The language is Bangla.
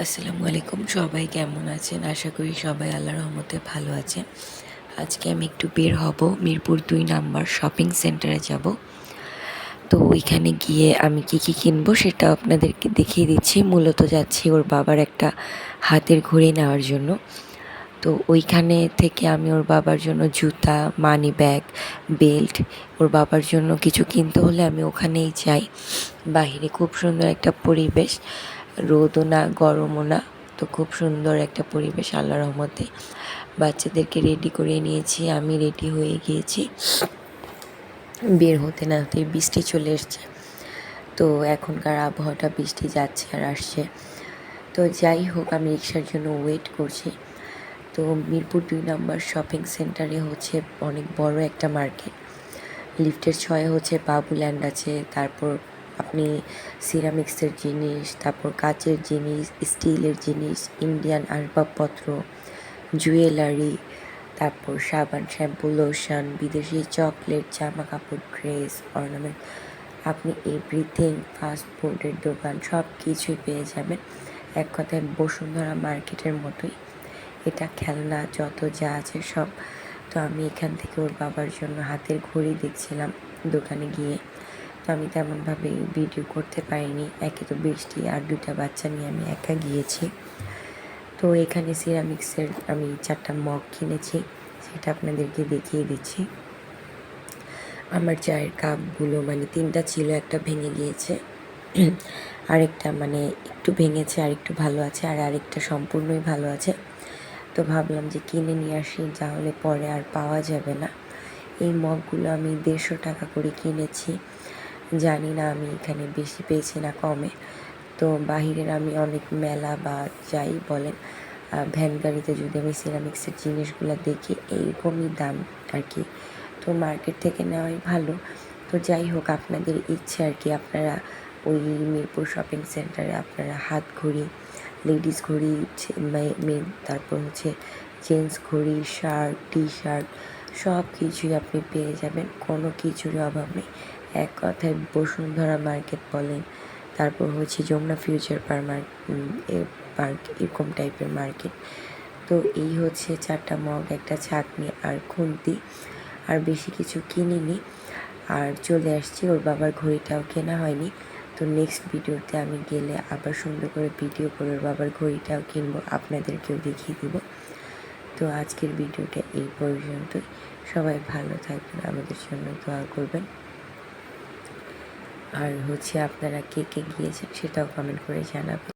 আসসালামু আলাইকুম। সবাই কেমন আছেন? আশা করি সবাই আল্লাহর রহমতে ভালো আছেন। আজকে আমি একটু বের হব, মিরপুর ২ নাম্বার শপিং সেন্টারে যাব। তো ওইখানে গিয়ে আমি কী কিনবো সেটা আপনাদেরকে দেখিয়ে দিচ্ছি। মূলত যাচ্ছি ওর বাবার একটা হাতের ঘড়ি নেওয়ার জন্য। তো ওইখানে থেকে আমি ওর বাবার জন্য জুতা, মানি ব্যাগ, বেল্ট, ওর বাবার জন্য কিছু কিনতে হলে আমি ওখানেই যাই। বাহিরে খুব সুন্দর একটা পরিবেশ, রোদও না গরমও না, তো খুব সুন্দর একটা পরিবেশ আল্লাহর রহমতে। বাচ্চাদেরকে রেডি করে নিয়েছি, আমি রেডি হয়ে গিয়েছি। বের হতে না হতেই বৃষ্টি চলে এসছে। তো এখনকার আবহাওয়াটা বৃষ্টি যাচ্ছে আর আসছে। তো যাই হোক, আমি রিক্সার জন্য ওয়েট করছি। তো মিরপুর ২ নাম্বার শপিং সেন্টারে হচ্ছে অনেক বড় একটা মার্কেট। লিফটের ৬-এ হচ্ছে বাবুল্যান্ড আছে, তারপর আপনি সিরামিক্সের জিনিস, তারপর কাচের জিনিস, স্টিলের জিনিস, ইন্ডিয়ান আসবাবপত্র, জুয়েলারি, তারপর সাবান, শ্যাম্পু, লোশন, বিদেশি চকলেট, জামা কাপড়, ড্রেস, অর্নামেন্ট, আপনি এভরিথিং, ফাস্ট ফুডের দোকান সব কিছুই পেয়ে যাবেন। এক কথায় বসুন্ধরা মার্কেটের মতোই। এটা খেলনা যত যা আছে সব। তো আমি এখান থেকে ওর বাবার জন্য হাতের ঘড়ি দেখছিলাম দোকানে গিয়ে। তো আমি তেমনভাবে ভিডিও করতে পারিনি, একে তো বৃষ্টি আর 2টা বাচ্চা নিয়ে আমি একা গিয়েছি। তো এখানে সিরামিক্সের আমি 4টা মগ কিনেছি, সেটা আপনাদেরকে দেখিয়ে দিচ্ছি। আমার চায়ের কাপগুলো মানে 3টা ছিল, একটা ভেঙে গিয়েছে, আরেকটা মানে একটু ভেঙেছে, আর একটু ভালো আছে, আর আরেকটা সম্পূর্ণই ভালো আছে। তো ভাবলাম যে কিনে নিয়ে আসি, তাহলে পরে আর পাওয়া যাবে না। এই মগগুলো আমি 150 টাকা করে কিনেছি। জানি না আমি এখানে বেশি পেয়েছি না কমে। তো বাহিরের আমি অনেক মেলা বা যাই বলেন, ভ্যান গাড়িতে যদি আমি সিরামিক্সের জিনিসগুলো দেখি এইরকমই দাম আর কি। তো মার্কেট থেকে নেওয়াই ভালো। তো যাই হোক, আপনাদের ইচ্ছে আর কি, আপনারা ওই মিরপুর শপিং সেন্টারে আপনারা হাত ঘড়ি, লেডিস ঘড়ি, মেয়ে, তারপর হচ্ছে জেন্টস ঘড়ি, শার্ট, টি শার্ট সব কিছুই আপনি পেয়ে যাবেন, কোনো কিছুরই অভাব নেই। এক কথায় বসুন্ধরা মার্কেট বলেন, তারপর হচ্ছে যমুনা ফিউচার পার্ক এরকম টাইপের মার্কেট। তো এই হচ্ছে 4টা মগ, একটা ছাঁকনি আর খুন্তি, আর বেশি কিছু কিনিনি। আর চলে আসছি, ওর বাবার ঘড়িটাও কেনা হয়নি। তো নেক্সট ভিডিওতে আমি গেলে আবার সুন্দর করে ভিডিও করে ওর বাবার ঘড়িটাও কিনবো, আপনাদেরকেও দেখিয়ে দিব। তো আজকের ভিডিওটা এই পর্যন্তই। সবাই ভালো থাকবেন, আমাদের জন্য দোয়া করবেন। আর হচ্ছে আপনারা কে কে গিয়েছেন সেটাও কমেন্ট করে জানাবেন।